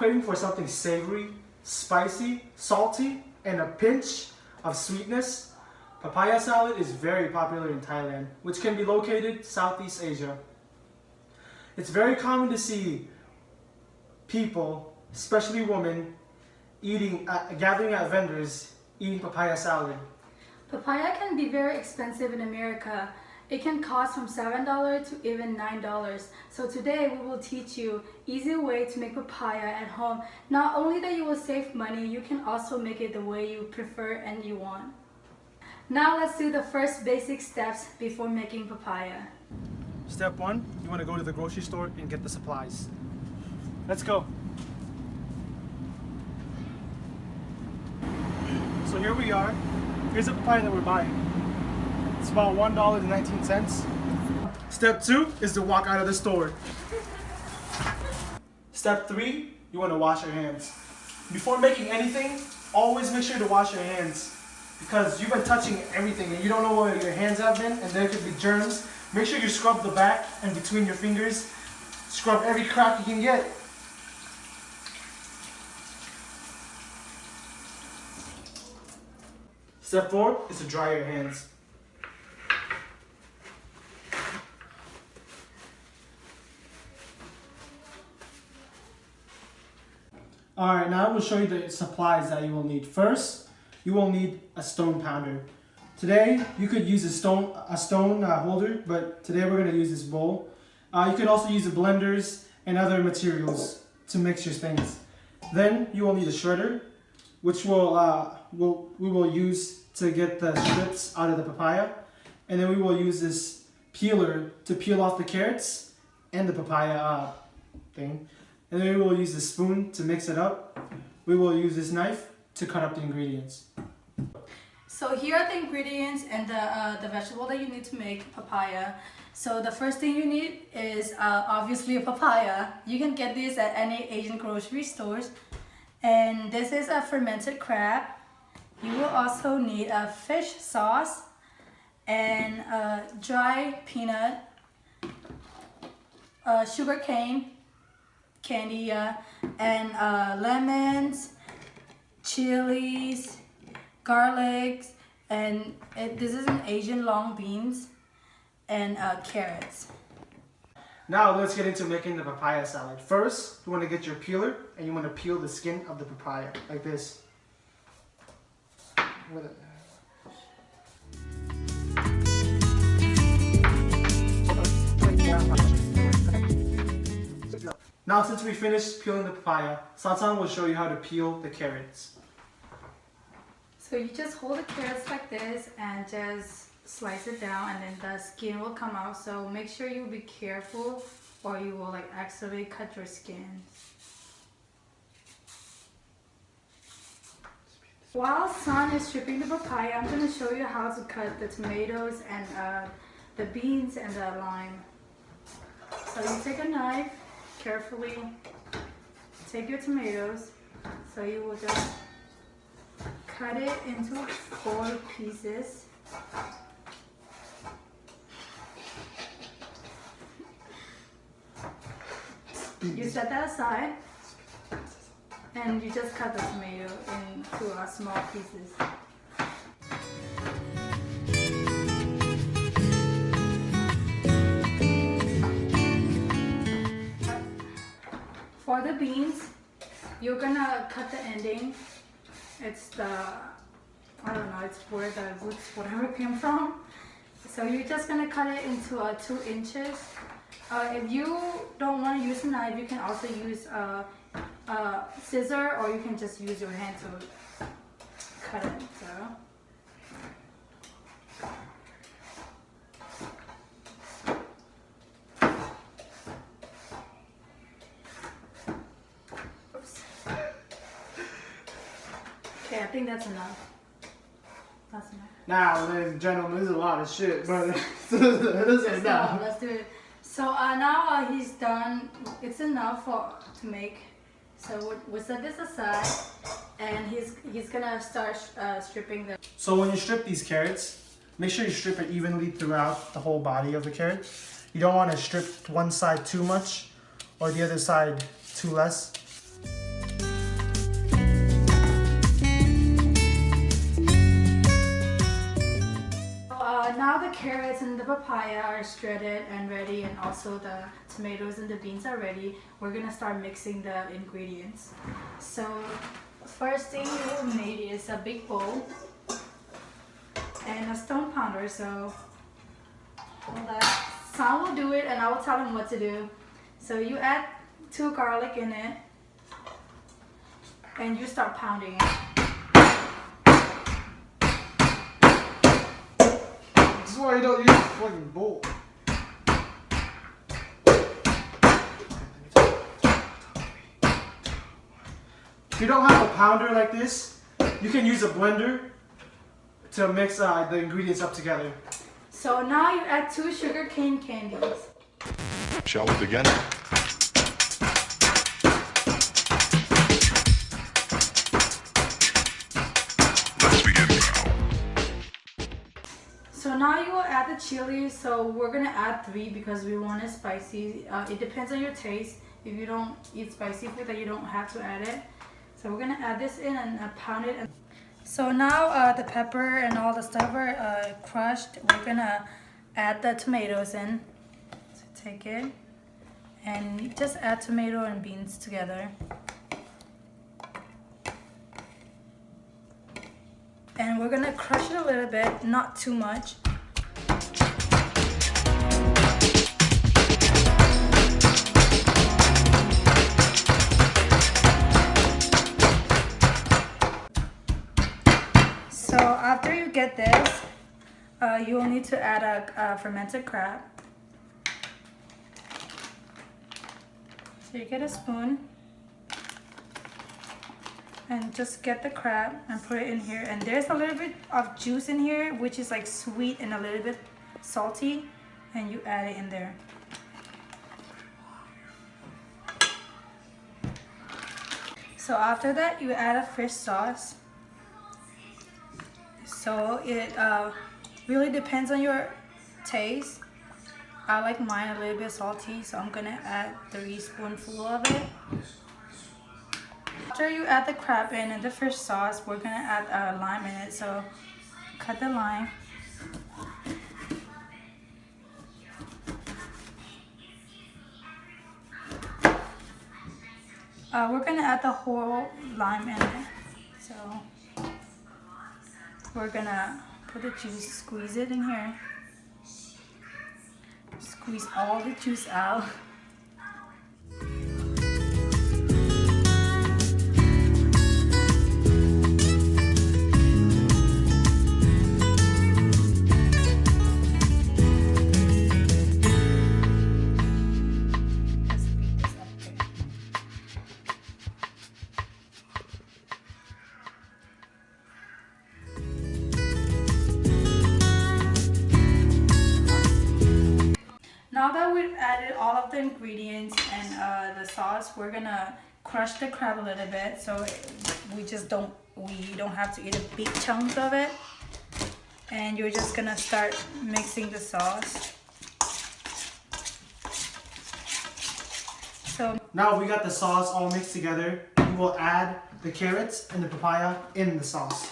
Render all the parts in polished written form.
craving for something savory, spicy, salty, and a pinch of sweetness, papaya salad is very popular in Thailand, which can be located Southeast Asia. It's very common to see people, especially women, gathering at vendors, eating papaya salad. Papaya can be very expensive in America. It can cost from $7 to even $9. So today we will teach you easy way to make papaya at home. Not only that you will save money, you can also make it the way you prefer and you want. Now let's do the first basic steps before making papaya. Step 1, you want to go to the grocery store and get the supplies. Let's go. So here we are. Here's the papaya that we're buying. It's about $1.19. Step 2 is to walk out of the store. Step 3, you want to wash your hands. Before making anything, always make sure to wash your hands, because you've been touching everything and you don't know where your hands have been, and there could be germs. Make sure you scrub the back and between your fingers. Scrub every crack you can get. Step 4 is to dry your hands. Alright, now I will show you the supplies that you will need. First, you will need a stone pounder. Today, you could use a stone holder, but today we're going to use this bowl. You can also use the blenders and other materials to mix your things. Then, you will need a shredder, which we will use to get the strips out of the papaya. And then we will use this peeler to peel off the carrots and the papaya thing. And then we will use the spoon to mix it up. We will use this knife to cut up the ingredients. So here are the ingredients and the vegetable that you need to make papaya. So the first thing you need is obviously a papaya. You can get these at any Asian grocery stores. And this is a fermented crab. You will also need a fish sauce and a dry peanut, sugar cane, candy, and lemons, chilies, garlic, and this is an Asian long beans, and carrots. Now let's get into making the papaya salad. First, you want to get your peeler and you want to peel the skin of the papaya like this. Now since we finished peeling the papaya, Satan will show you how to peel the carrots. So you just hold the carrots like this and just slice it down, and then the skin will come out. So make sure you be careful or you will accidentally cut your skin. While San is stripping the papaya, I'm going to show you how to cut the tomatoes and the beans and the lime. So you take a knife, carefully take your tomatoes. So you will just cut it into 4 pieces. You set that aside, and you just cut the tomato into small pieces. For the beans, you're gonna cut the ending. It's the, I don't know, it's where the roots, whatever came from. So you're just gonna cut it into 2 inches. If you don't want to use a knife, you can also use a scissor, or you can just use your hand to cut it. Oops. Okay, I think that's enough. That's enough. Now, ladies and gentlemen, this is a lot of shit, but this is enough. Let's do it. So now he's done. It's enough to make. So we set this aside, and he's gonna start stripping them. So when you strip these carrots, make sure you strip it evenly throughout the whole body of the carrot. You don't want to strip one side too much or the other side too less. now the carrots and the papaya are shredded and ready, and also the tomatoes and the beans are ready. We're gonna start mixing the ingredients. So first thing you will need is a big bowl and a stone pounder. So hold that. Sam will do it and I will tell him what to do. So you add 2 garlic in it and you start pounding it. This is why you don't use a fucking bowl. If you don't have a pounder like this, you can use a blender to mix the ingredients up together. So now you add 2 sugar cane candies. Shall we begin? Let's begin now. So now you will add the chili. So we're gonna add 3 because we want it spicy. It depends on your taste. If you don't eat spicy food, then you don't have to add it. So we're gonna add this in and pound it. So now the pepper and all the stuff are crushed. We're gonna add the tomatoes in. So take it and just add tomato and beans together. And we're gonna crush it a little bit, not too much. So after you get this, you will need to add a fermented crab. So you get a spoon and just get the crab and put it in here. And there's a little bit of juice in here, which is like sweet and a little bit salty, and you add it in there. So after that, you add a fish sauce. So it really depends on your taste. I like mine a little bit salty, so I'm gonna add 3 spoonfuls of it. After you add the crab in and the fish sauce, we're gonna add lime in it. So cut the lime. We're gonna add the whole lime in it. So we're gonna put the juice, squeeze it in here. Squeeze all the juice out. Now that we've added all of the ingredients and the sauce, we're gonna crush the crab a little bit so we don't have to eat a big chunk of it. And you're just gonna start mixing the sauce. So now we got the sauce all mixed together. We will add the carrots and the papaya in the sauce.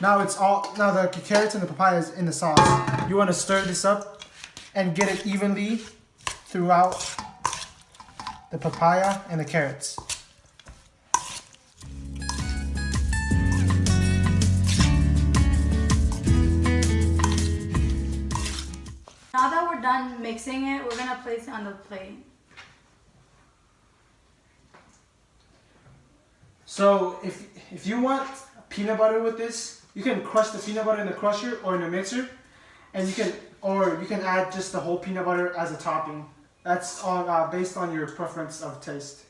Now the carrots and the papaya is in the sauce. You want to stir this up and get it evenly throughout the papaya and the carrots. now that we're done mixing it, we're gonna place it on the plate. So if you want peanut butter with this, you can crush the peanut butter in the crusher or in a mixer, and you can add just the whole peanut butter as a topping. That's on based on your preference of taste.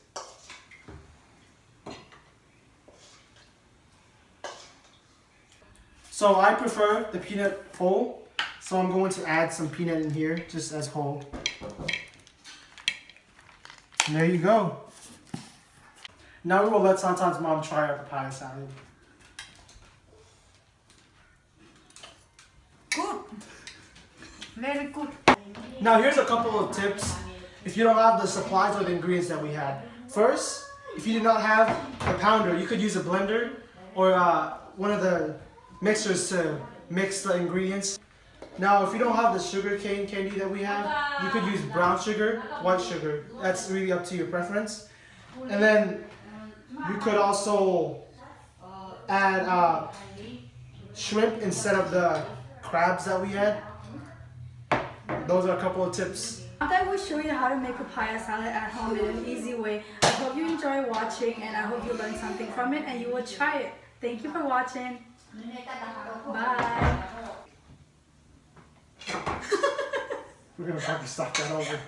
So I prefer the peanut whole, so I'm going to add some peanut in here just as whole. And there you go. Now we will let Santan's mom try our papaya salad. Good. Very good. Now here's a couple of tips if you don't have the supplies or the ingredients that we had. First, if you do not have a pounder, you could use a blender or one of the mixers to mix the ingredients. Now, if you don't have the sugar cane candy that we have, you could use brown sugar, white sugar. That's really up to your preference. And then you could also add shrimp instead of the crabs that we had. Those are a couple of tips. Now that we show you how to make papaya salad at home in an easy way, I hope you enjoy watching and I hope you learned something from it and you will try it. Thank you for watching. Bye. We're gonna fucking stop that over.